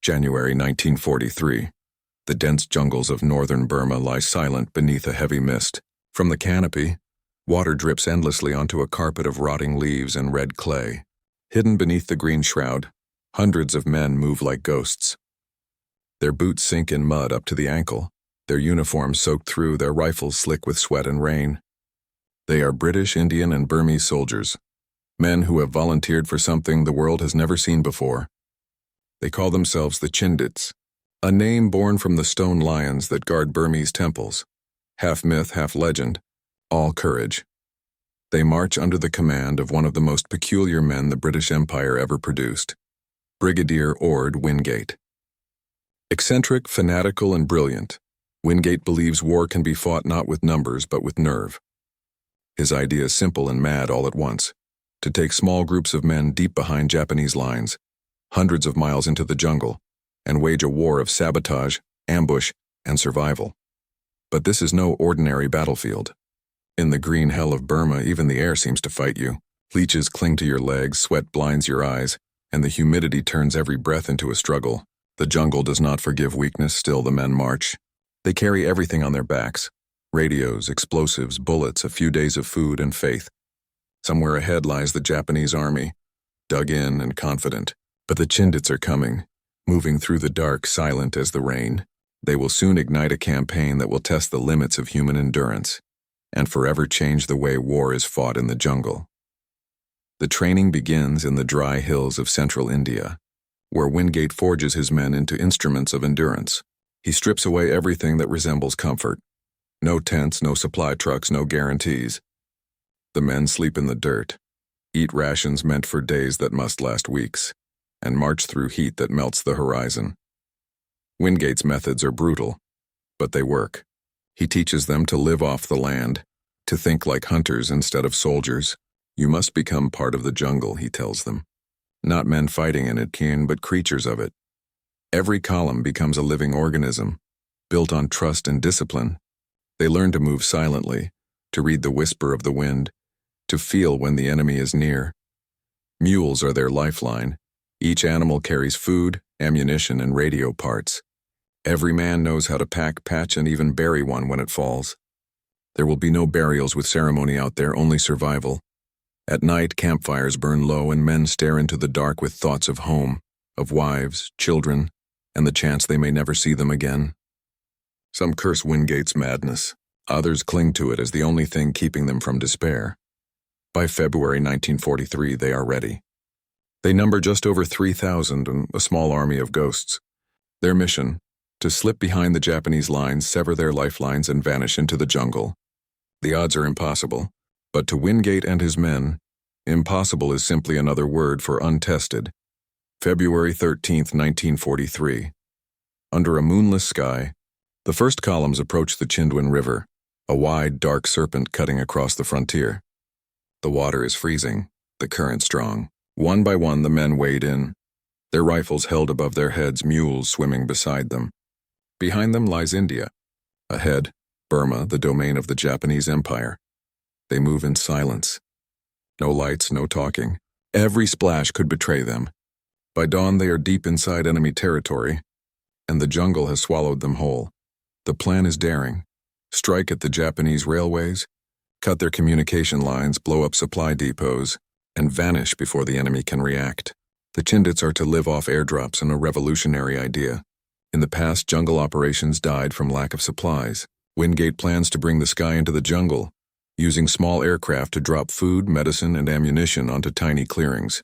January 1943. The dense jungles of northern Burma lie silent beneath a heavy mist. From the canopy, water drips endlessly onto a carpet of rotting leaves and red clay. Hidden beneath the green shroud, hundreds of men move like ghosts. Their boots sink in mud up to the ankle, their uniforms soaked through, their rifles slick with sweat and rain. They are British, Indian, and Burmese soldiers, men who have volunteered for something the world has never seen before. They call themselves the Chindits, a name born from the stone lions that guard Burmese temples. Half myth, half legend, all courage. They march under the command of one of the most peculiar men the British Empire ever produced, Major General Orde Wingate. Eccentric, fanatical, and brilliant, Wingate believes war can be fought not with numbers but with nerve. His idea is simple and mad all at once: to take small groups of men deep behind Japanese lines, hundreds of miles into the jungle, and wage a war of sabotage, ambush, and survival. But this is no ordinary battlefield. In the green hell of Burma, even the air seems to fight you. Leeches cling to your legs, sweat blinds your eyes, and the humidity turns every breath into a struggle. The jungle does not forgive weakness, still the men march. They carry everything on their backs: radios, explosives, bullets, a few days of food, and faith. Somewhere ahead lies the Japanese army, dug in and confident. But the Chindits are coming, moving through the dark, silent as the rain. They will soon ignite a campaign that will test the limits of human endurance and forever change the way war is fought in the jungle. The training begins in the dry hills of central India, where Wingate forges his men into instruments of endurance. He strips away everything that resembles comfort. No tents, no supply trucks, no guarantees. The men sleep in the dirt, eat rations meant for days that must last weeks, and march through heat that melts the horizon. Wingate's methods are brutal, but they work. He teaches them to live off the land, to think like hunters instead of soldiers. You must become part of the jungle, he tells them. Not men fighting in it, but creatures of it. Every column becomes a living organism, built on trust and discipline. They learn to move silently, to read the whisper of the wind, to feel when the enemy is near. Mules are their lifeline. Each animal carries food, ammunition, and radio parts. Every man knows how to pack, patch, and even bury one when it falls. There will be no burials with ceremony out there, only survival. At night, campfires burn low and men stare into the dark with thoughts of home, of wives, children, and the chance they may never see them again. Some curse Wingate's madness. Others cling to it as the only thing keeping them from despair. By February 1943, they are ready. They number just over 3,000 and a small army of ghosts. Their mission: to slip behind the Japanese lines, sever their lifelines, and vanish into the jungle. The odds are impossible, but to Wingate and his men, impossible is simply another word for untested. February 13, 1943. Under a moonless sky, the first columns approach the Chindwin River, a wide, dark serpent cutting across the frontier. The water is freezing, the current strong. One by one, the men wade in, their rifles held above their heads, mules swimming beside them. Behind them lies India. Ahead, Burma, the domain of the Japanese Empire. They move in silence. No lights, no talking. Every splash could betray them. By dawn, they are deep inside enemy territory, and the jungle has swallowed them whole. The plan is daring. Strike at the Japanese railways, cut their communication lines, blow up supply depots, and vanish before the enemy can react. The Chindits are to live off airdrops, and a revolutionary idea. In the past, jungle operations died from lack of supplies. Wingate plans to bring the sky into the jungle, using small aircraft to drop food, medicine, and ammunition onto tiny clearings.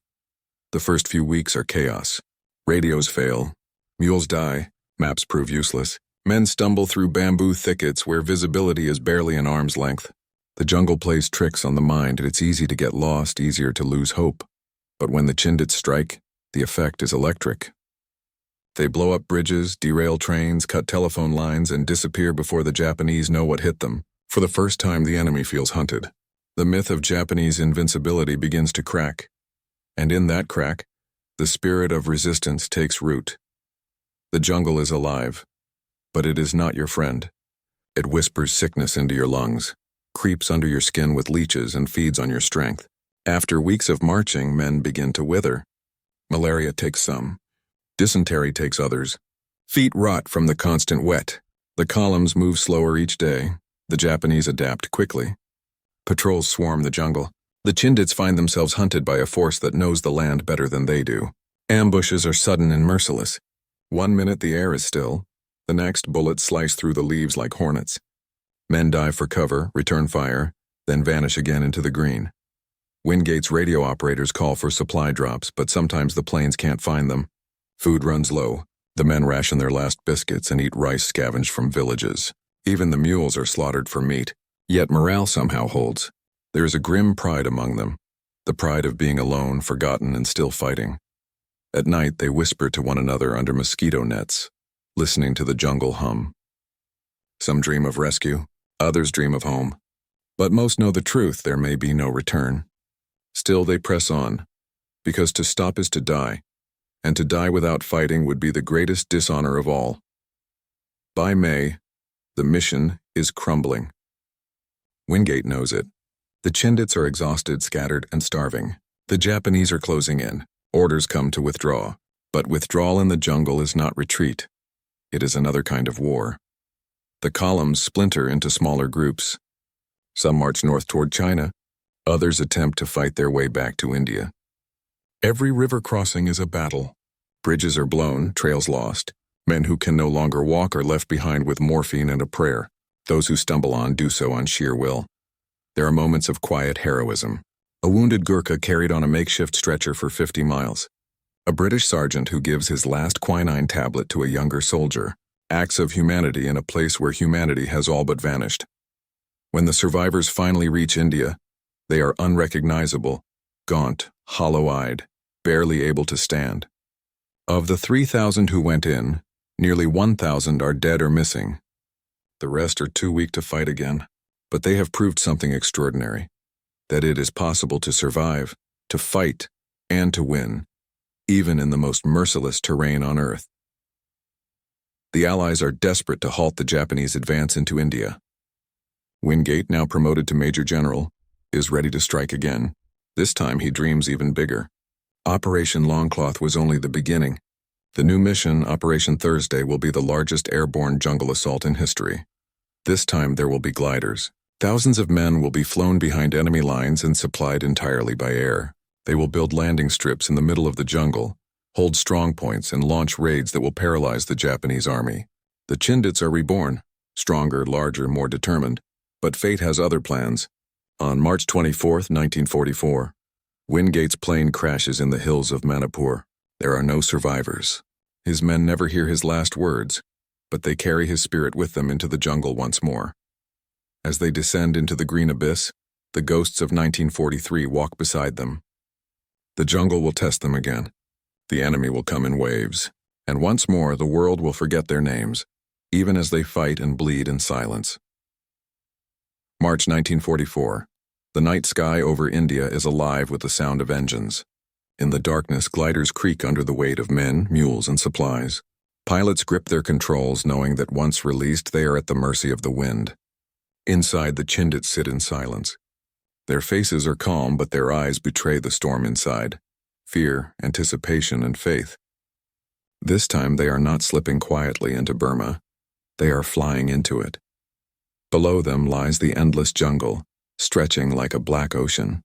The first few weeks are chaos. Radios fail, mules die, maps prove useless. Men stumble through bamboo thickets where visibility is barely an arm's length. The jungle plays tricks on the mind, and it's easy to get lost, easier to lose hope. But when the Chindits strike, the effect is electric. They blow up bridges, derail trains, cut telephone lines, and disappear before the Japanese know what hit them. For the first time, the enemy feels hunted. The myth of Japanese invincibility begins to crack. And in that crack, the spirit of resistance takes root. The jungle is alive, but it is not your friend. It whispers sickness into your lungs, creeps under your skin with leeches, and feeds on your strength. After weeks of marching, men begin to wither. Malaria takes some. Dysentery takes others. Feet rot from the constant wet. The columns move slower each day. The Japanese adapt quickly. Patrols swarm the jungle. The Chindits find themselves hunted by a force that knows the land better than they do. Ambushes are sudden and merciless. 1 minute the air is still. The next, bullets slice through the leaves like hornets. Men dive for cover, return fire, then vanish again into the green. Wingate's radio operators call for supply drops, but sometimes the planes can't find them. Food runs low. The men ration their last biscuits and eat rice scavenged from villages. Even the mules are slaughtered for meat. Yet morale somehow holds. There is a grim pride among them, the pride of being alone, forgotten, and still fighting. At night, they whisper to one another under mosquito nets, listening to the jungle hum. Some dream of rescue, others dream of home. But most know the truth, there may be no return. Still they press on, because to stop is to die, and to die without fighting would be the greatest dishonor of all. By May, the mission is crumbling. Wingate knows it. The Chindits are exhausted, scattered, and starving. The Japanese are closing in. Orders come to withdraw. But withdrawal in the jungle is not retreat. It is another kind of war. The columns splinter into smaller groups. Some march north toward China. Others attempt to fight their way back to India. Every river crossing is a battle. Bridges are blown, trails lost. Men who can no longer walk are left behind with morphine and a prayer. Those who stumble on do so on sheer will. There are moments of quiet heroism. A wounded Gurkha carried on a makeshift stretcher for 50 miles. A British sergeant who gives his last quinine tablet to a younger soldier. Acts of humanity in a place where humanity has all but vanished. When the survivors finally reach India, they are unrecognizable, gaunt, hollow-eyed, barely able to stand. Of the 3,000 who went in, nearly 1,000 are dead or missing. The rest are too weak to fight again. But they have proved something extraordinary, that it is possible to survive, to fight, and to win, even in the most merciless terrain on Earth. The Allies are desperate to halt the Japanese advance into India. Wingate, now promoted to Major General, is ready to strike again. This time he dreams even bigger. Operation Longcloth was only the beginning. The new mission, Operation Thursday, will be the largest airborne jungle assault in history. This time there will be gliders. Thousands of men will be flown behind enemy lines and supplied entirely by air. They will build landing strips in the middle of the jungle, hold strong points, and launch raids that will paralyze the Japanese army. The Chindits are reborn, stronger, larger, more determined. But fate has other plans. On March 24, 1944, Wingate's plane crashes in the hills of Manipur. There are no survivors. His men never hear his last words, but they carry his spirit with them into the jungle once more. As they descend into the green abyss, the ghosts of 1943 walk beside them. The jungle will test them again. The enemy will come in waves, and once more the world will forget their names, even as they fight and bleed in silence. March 1944. The night sky over India is alive with the sound of engines. In the darkness, gliders creak under the weight of men, mules, and supplies. Pilots grip their controls, knowing that once released, they are at the mercy of the wind. Inside, the Chindits sit in silence. Their faces are calm, but their eyes betray the storm inside. Fear, anticipation, and faith. This time they are not slipping quietly into Burma. They are flying into it. Below them lies the endless jungle, stretching like a black ocean.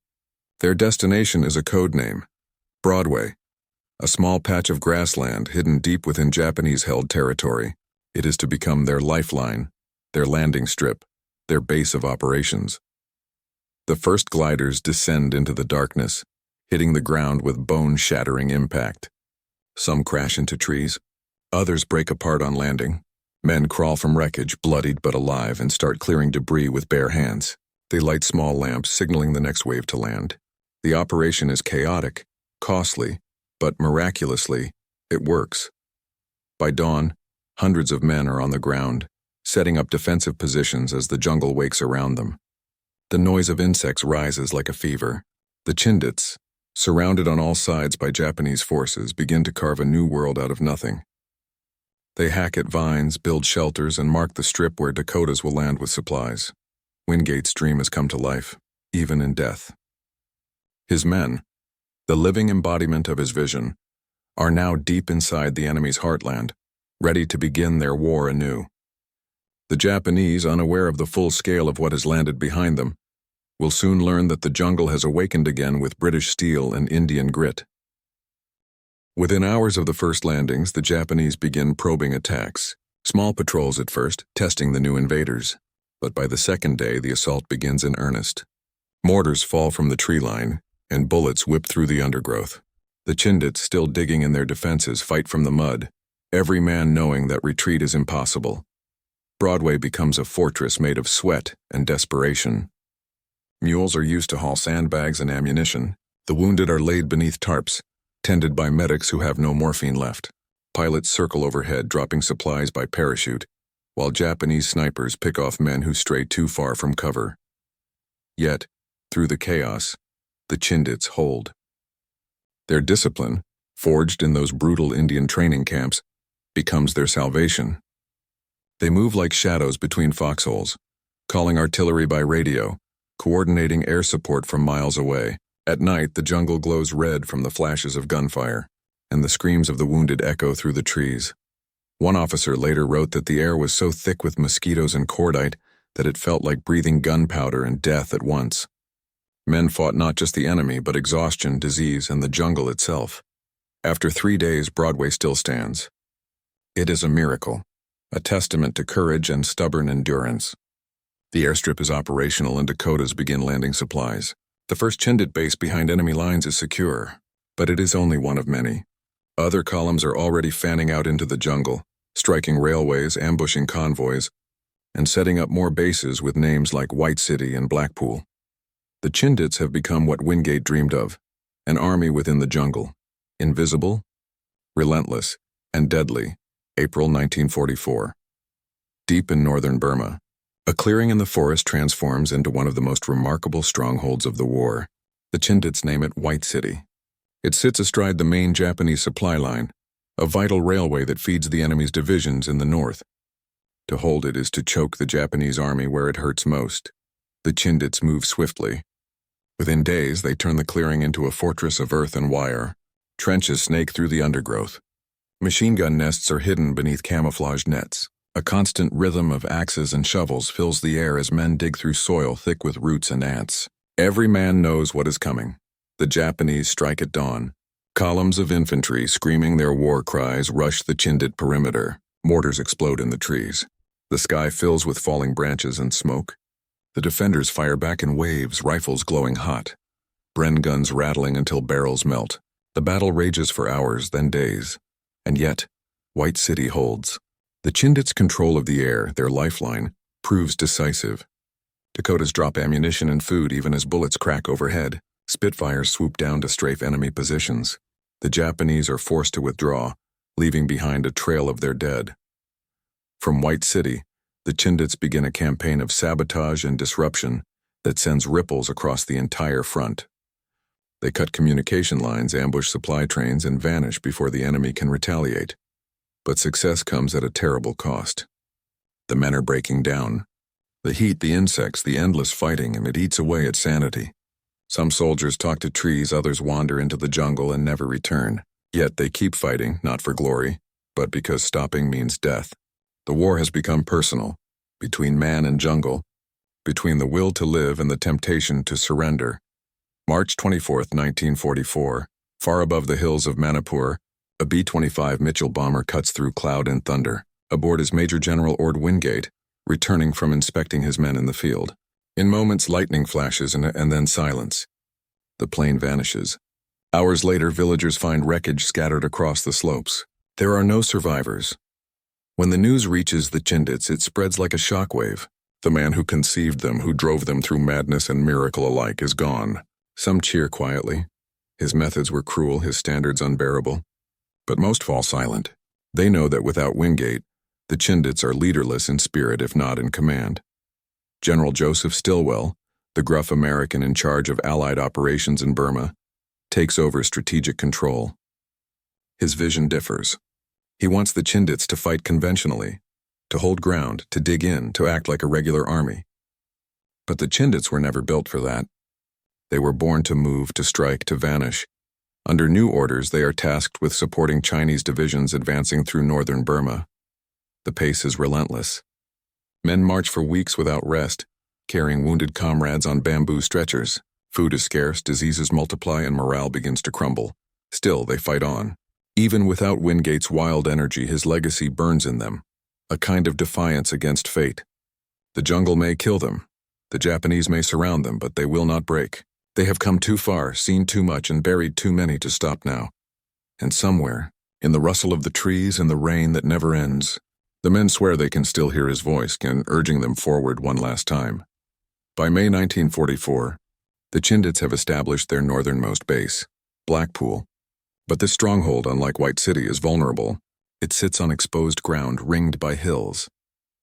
Their destination is a code name, Broadway, a small patch of grassland hidden deep within Japanese-held territory. It is to become their lifeline, their landing strip, their base of operations. The first gliders descend into the darkness, hitting the ground with bone-shattering impact. Some crash into trees. Others break apart on landing. Men crawl from wreckage, bloodied but alive, and start clearing debris with bare hands. They light small lamps, signaling the next wave to land. The operation is chaotic, costly, but miraculously, it works. By dawn, hundreds of men are on the ground, setting up defensive positions as the jungle wakes around them. The noise of insects rises like a fever. The Chindits, surrounded on all sides by Japanese forces, begin to carve a new world out of nothing. They hack at vines, build shelters, and mark the strip where Dakotas will land with supplies. Wingate's dream has come to life, even in death. His men, the living embodiment of his vision, are now deep inside the enemy's heartland, ready to begin their war anew. The Japanese, unaware of the full scale of what has landed behind them, will soon learn that the jungle has awakened again with British steel and Indian grit. Within hours of the first landings, the Japanese begin probing attacks. Small patrols at first, testing the new invaders. But by the second day, the assault begins in earnest. Mortars fall from the tree line, and bullets whip through the undergrowth. The Chindits, still digging in their defenses, fight from the mud, every man knowing that retreat is impossible. Broadway becomes a fortress made of sweat and desperation. Mules are used to haul sandbags and ammunition. The wounded are laid beneath tarps, tended by medics who have no morphine left. Pilots circle overhead, dropping supplies by parachute, while Japanese snipers pick off men who stray too far from cover. Yet, through the chaos, the Chindits hold. Their discipline, forged in those brutal Indian training camps, becomes their salvation. They move like shadows between foxholes, calling artillery by radio, coordinating air support from miles away. At night, the jungle glows red from the flashes of gunfire, and the screams of the wounded echo through the trees. One officer later wrote that the air was so thick with mosquitoes and cordite that it felt like breathing gunpowder and death at once. Men fought not just the enemy, but exhaustion, disease, and the jungle itself. After 3 days, Broadway still stands. It is a miracle, a testament to courage and stubborn endurance. The airstrip is operational and Dakotas begin landing supplies. The first Chindit base behind enemy lines is secure, but it is only one of many. Other columns are already fanning out into the jungle, striking railways, ambushing convoys, and setting up more bases with names like White City and Blackpool. The Chindits have become what Wingate dreamed of, an army within the jungle, invisible, relentless, and deadly. April 1944. Deep in northern Burma, a clearing in the forest transforms into one of the most remarkable strongholds of the war. The Chindits name it White City. It sits astride the main Japanese supply line, a vital railway that feeds the enemy's divisions in the north. To hold it is to choke the Japanese army where it hurts most. The Chindits move swiftly. Within days, they turn the clearing into a fortress of earth and wire. Trenches snake through the undergrowth. Machine gun nests are hidden beneath camouflage nets. A constant rhythm of axes and shovels fills the air as men dig through soil thick with roots and ants. Every man knows what is coming. The Japanese strike at dawn. Columns of infantry screaming their war cries rush the Chindit perimeter. Mortars explode in the trees. The sky fills with falling branches and smoke. The defenders fire back in waves, rifles glowing hot. Bren guns rattling until barrels melt. The battle rages for hours, then days. And yet, White City holds. The Chindits' control of the air, their lifeline, proves decisive. Dakotas drop ammunition and food even as bullets crack overhead. Spitfires swoop down to strafe enemy positions. The Japanese are forced to withdraw, leaving behind a trail of their dead. From White City, the Chindits begin a campaign of sabotage and disruption that sends ripples across the entire front. They cut communication lines, ambush supply trains, and vanish before the enemy can retaliate. But success comes at a terrible cost. The men are breaking down. The heat, the insects, the endless fighting, and it eats away at sanity. Some soldiers talk to trees, others wander into the jungle and never return. Yet they keep fighting, not for glory, but because stopping means death. The war has become personal, between man and jungle, between the will to live and the temptation to surrender. March 24, 1944, far above the hills of Manipur, a B-25 Mitchell bomber cuts through cloud and thunder. Aboard is Major General Orde Wingate, returning from inspecting his men in the field. In moments, lightning flashes and then silence. The plane vanishes. Hours later, villagers find wreckage scattered across the slopes. There are no survivors. When the news reaches the Chindits, it spreads like a shockwave. The man who conceived them, who drove them through madness and miracle alike, is gone. Some cheer quietly. His methods were cruel, his standards unbearable. But most fall silent. They know that without Wingate, the Chindits are leaderless in spirit if not in command. General Joseph Stilwell, the gruff American in charge of Allied operations in Burma, takes over strategic control. His vision differs. He wants the Chindits to fight conventionally, to hold ground, to dig in, to act like a regular army. But the Chindits were never built for that. They were born to move, to strike, to vanish, Under new orders, they are tasked with supporting Chinese divisions advancing through northern Burma. The pace is relentless. Men march for weeks without rest, carrying wounded comrades on bamboo stretchers. Food is scarce, diseases multiply, and morale begins to crumble. Still, they fight on. Even without Wingate's wild energy, his legacy burns in them, a kind of defiance against fate. The jungle may kill them. The Japanese may surround them, but they will not break. They have come too far, seen too much, and buried too many to stop now. And somewhere, in the rustle of the trees and the rain that never ends, the men swear they can still hear his voice, urging them forward one last time. By May 1944, the Chindits have established their northernmost base, Blackpool. But this stronghold, unlike White City, is vulnerable. It sits on exposed ground ringed by hills,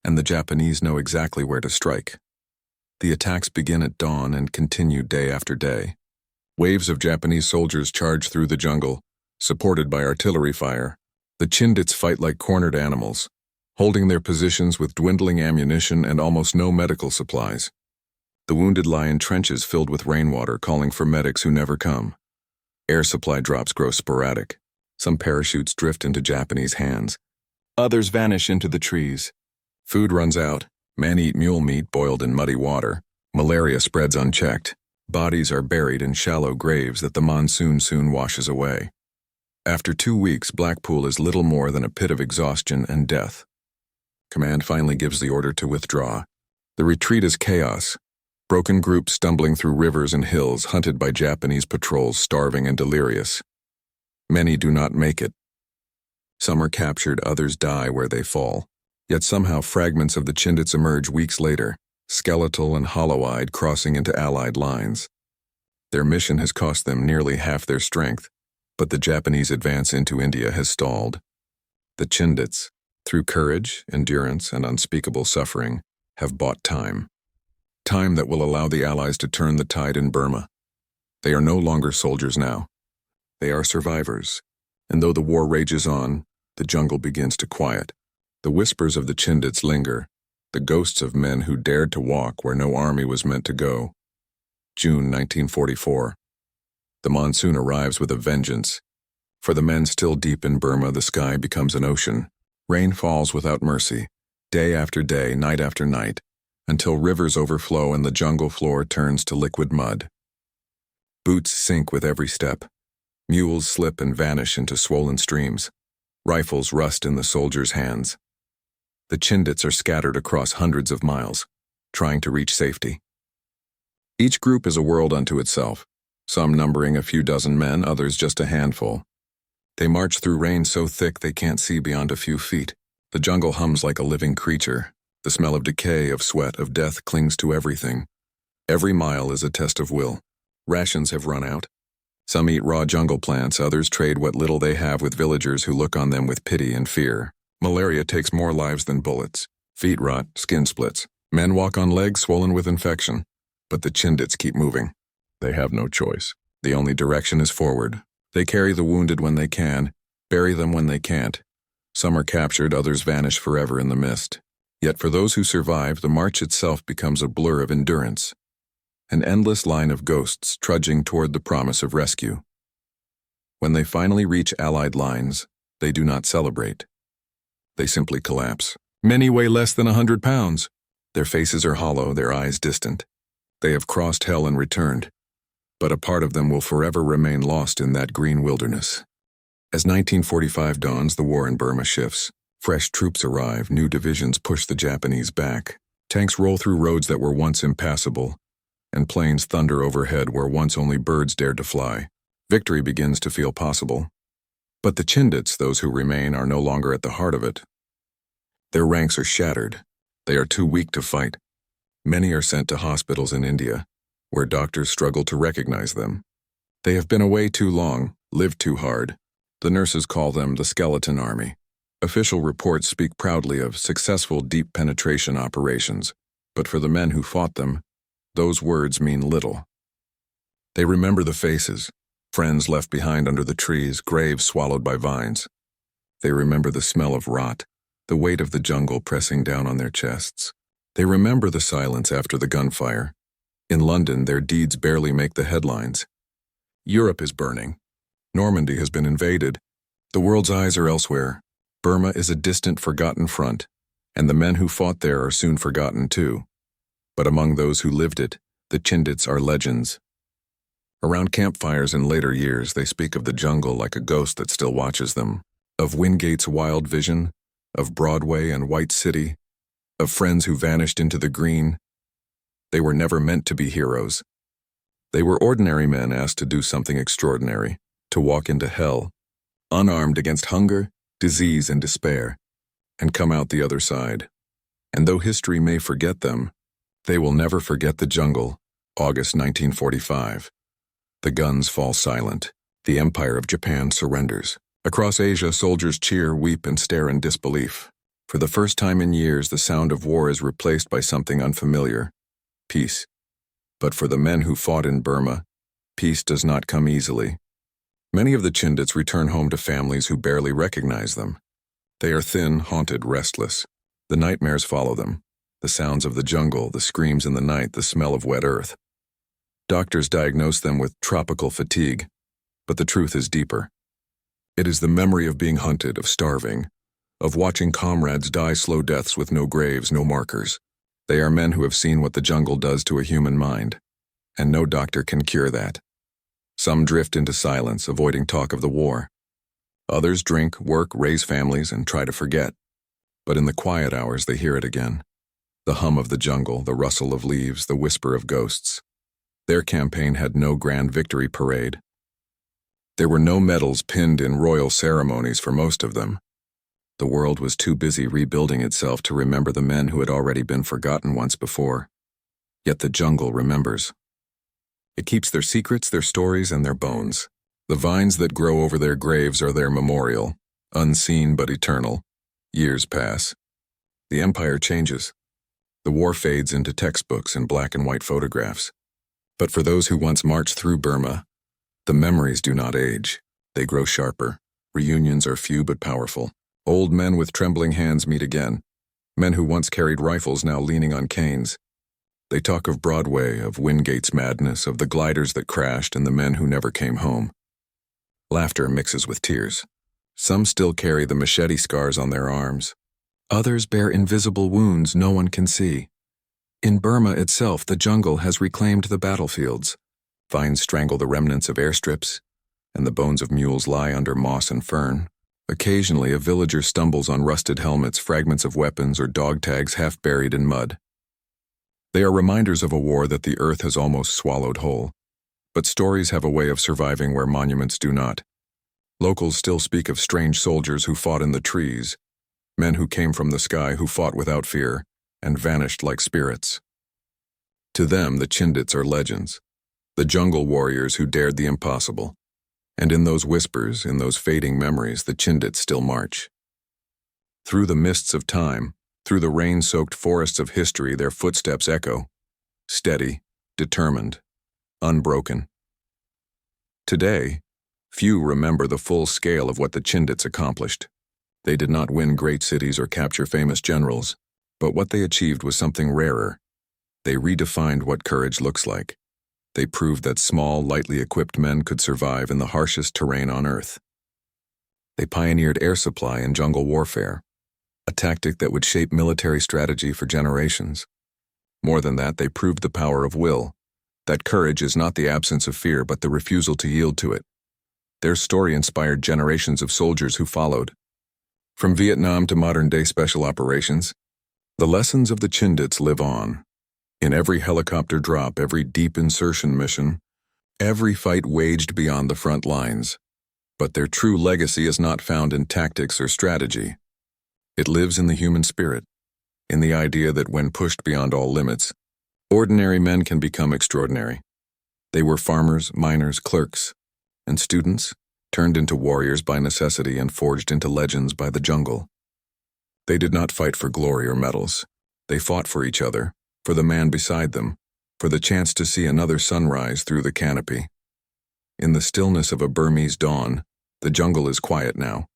and the Japanese know exactly where to strike. The attacks begin at dawn and continue day after day. Waves of Japanese soldiers charge through the jungle, supported by artillery fire. The Chindits fight like cornered animals, holding their positions with dwindling ammunition and almost no medical supplies. The wounded lie in trenches filled with rainwater, calling for medics who never come. Air supply drops grow sporadic. Some parachutes drift into Japanese hands. Others vanish into the trees. Food runs out. Men eat mule meat boiled in muddy water. Malaria spreads unchecked. Bodies are buried in shallow graves that the monsoon soon washes away. After 2 weeks, Blackpool is little more than a pit of exhaustion and death. Command finally gives the order to withdraw. The retreat is chaos. Broken groups stumbling through rivers and hills, hunted by Japanese patrols, starving and delirious. Many do not make it. Some are captured, others die where they fall. Yet somehow fragments of the Chindits emerge weeks later, skeletal and hollow-eyed, crossing into Allied lines. Their mission has cost them nearly half their strength, but the Japanese advance into India has stalled. The Chindits, through courage, endurance, and unspeakable suffering, have bought time. Time that will allow the Allies to turn the tide in Burma. They are no longer soldiers now. They are survivors, and though the war rages on, the jungle begins to quiet. The whispers of the Chindits linger, the ghosts of men who dared to walk where no army was meant to go. June 1944. The monsoon arrives with a vengeance. For the men still deep in Burma, the sky becomes an ocean. Rain falls without mercy, day after day, night after night, until rivers overflow and the jungle floor turns to liquid mud. Boots sink with every step. Mules slip and vanish into swollen streams. Rifles rust in the soldiers' hands. The Chindits are scattered across hundreds of miles, trying to reach safety. Each group is a world unto itself, some numbering a few dozen men, others just a handful. They march through rain so thick they can't see beyond a few feet. The jungle hums like a living creature. The smell of decay, of sweat, of death clings to everything. Every mile is a test of will. Rations have run out. Some eat raw jungle plants, others trade what little they have with villagers who look on them with pity and fear. Malaria takes more lives than bullets. Feet rot, skin splits. Men walk on legs swollen with infection. But the Chindits keep moving. They have no choice. The only direction is forward. They carry the wounded when they can, bury them when they can't. Some are captured, others vanish forever in the mist. Yet for those who survive, the march itself becomes a blur of endurance. An endless line of ghosts trudging toward the promise of rescue. When they finally reach Allied lines, they do not celebrate. They simply collapse. Many weigh less than 100 pounds. Their faces are hollow, their eyes distant. They have crossed hell and returned, but a part of them will forever remain lost in that green wilderness. As 1945 dawns, the war in Burma shifts. Fresh troops arrive, new divisions push the Japanese back. Tanks roll through roads that were once impassable, and planes thunder overhead where once only birds dared to fly. Victory begins to feel possible. But the Chindits, those who remain, are no longer at the heart of it. Their ranks are shattered. They are too weak to fight. Many are sent to hospitals in India, where doctors struggle to recognize them. They have been away too long, lived too hard. The nurses call them the skeleton army. Official reports speak proudly of successful deep penetration operations, but for the men who fought them, those words mean little. They remember the faces, friends left behind under the trees, graves swallowed by vines. They remember the smell of rot, the weight of the jungle pressing down on their chests. They remember the silence after the gunfire. In London, their deeds barely make the headlines. Europe is burning. Normandy has been invaded. The world's eyes are elsewhere. Burma is a distant, forgotten front, and the men who fought there are soon forgotten too. But among those who lived it, the Chindits are legends. Around campfires in later years, they speak of the jungle like a ghost that still watches them, of Wingate's wild vision, of Broadway and White City, of friends who vanished into the green. They were never meant to be heroes. They were ordinary men asked to do something extraordinary, to walk into hell, unarmed against hunger, disease, and despair, and come out the other side. And though history may forget them, they will never forget the jungle. August 1945. The guns fall silent. The Empire of Japan surrenders. Across Asia, soldiers cheer, weep, and stare in disbelief. For the first time in years, the sound of war is replaced by something unfamiliar: peace. But for the men who fought in Burma, peace does not come easily. Many of the Chindits return home to families who barely recognize them. They are thin, haunted, restless. The nightmares follow them. The sounds of the jungle, the screams in the night, the smell of wet earth. Doctors diagnose them with tropical fatigue, but the truth is deeper. It is the memory of being hunted, of starving, of watching comrades die slow deaths with no graves, no markers. They are men who have seen what the jungle does to a human mind, and no doctor can cure that. Some drift into silence, avoiding talk of the war. Others drink, work, raise families, and try to forget. But in the quiet hours, they hear it again. The hum of the jungle, the rustle of leaves, the whisper of ghosts. Their campaign had no grand victory parade. There were no medals pinned in royal ceremonies for most of them. The world was too busy rebuilding itself to remember the men who had already been forgotten once before. Yet the jungle remembers. It keeps their secrets, their stories, and their bones. The vines that grow over their graves are their memorial, unseen but eternal. Years pass. The empire changes. The war fades into textbooks and black and white photographs. But for those who once marched through Burma, the memories do not age. They grow sharper. Reunions are few but powerful. Old men with trembling hands meet again. Men who once carried rifles now leaning on canes. They talk of Broadway, of Wingate's madness, of the gliders that crashed and the men who never came home. Laughter mixes with tears. Some still carry the machete scars on their arms. Others bear invisible wounds no one can see. In Burma itself, the jungle has reclaimed the battlefields. Vines strangle the remnants of airstrips, and the bones of mules lie under moss and fern. Occasionally, a villager stumbles on rusted helmets, fragments of weapons, or dog tags half buried in mud. They are reminders of a war that the earth has almost swallowed whole. But stories have a way of surviving where monuments do not. Locals still speak of strange soldiers who fought in the trees, men who came from the sky who fought without fear and vanished like spirits. To them, the Chindits are legends, the jungle warriors who dared the impossible. And in those whispers, in those fading memories, the Chindits still march. Through the mists of time, through the rain-soaked forests of history, their footsteps echo, steady, determined, unbroken. Today, few remember the full scale of what the Chindits accomplished. They did not win great cities or capture famous generals, but what they achieved was something rarer. They redefined what courage looks like. They proved that small, lightly equipped men could survive in the harshest terrain on Earth. They pioneered air supply and jungle warfare, a tactic that would shape military strategy for generations. More than that, they proved the power of will, that courage is not the absence of fear but the refusal to yield to it. Their story inspired generations of soldiers who followed. From Vietnam to modern-day special operations, the lessons of the Chindits live on. In every helicopter drop, every deep insertion mission, every fight waged beyond the front lines. But their true legacy is not found in tactics or strategy. It lives in the human spirit, in the idea that when pushed beyond all limits, ordinary men can become extraordinary. They were farmers, miners, clerks, and students, turned into warriors by necessity and forged into legends by the jungle. They did not fight for glory or medals. They fought for each other, for the man beside them, for the chance to see another sunrise through the canopy. In the stillness of a Burmese dawn, the jungle is quiet now.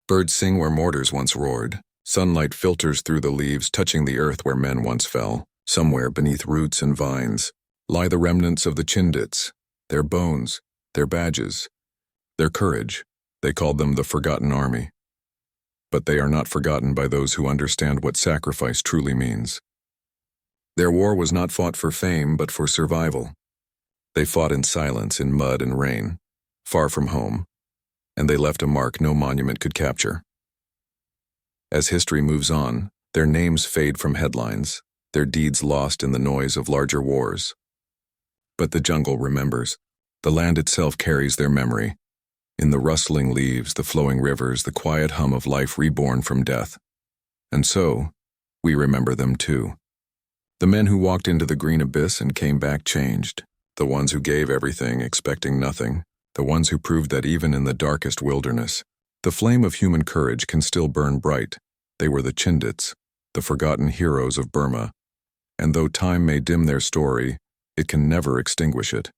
Birds sing where mortars once roared. Sunlight filters through the leaves, touching the earth where men once fell. Somewhere beneath roots and vines lie the remnants of the Chindits, their bones, their badges, Their courage, they called them the Forgotten Army. But they are not forgotten by those who understand what sacrifice truly means. Their war was not fought for fame, but for survival. They fought in silence, in mud and rain, far from home, and they left a mark no monument could capture. As history moves on, their names fade from headlines, their deeds lost in the noise of larger wars. But the jungle remembers. The land itself carries their memory. In the rustling leaves, the flowing rivers, the quiet hum of life reborn from death. And so, we remember them too. The men who walked into the green abyss and came back changed. The ones who gave everything, expecting nothing. The ones who proved that even in the darkest wilderness, the flame of human courage can still burn bright. They were the Chindits, the forgotten heroes of Burma. And though time may dim their story, it can never extinguish it.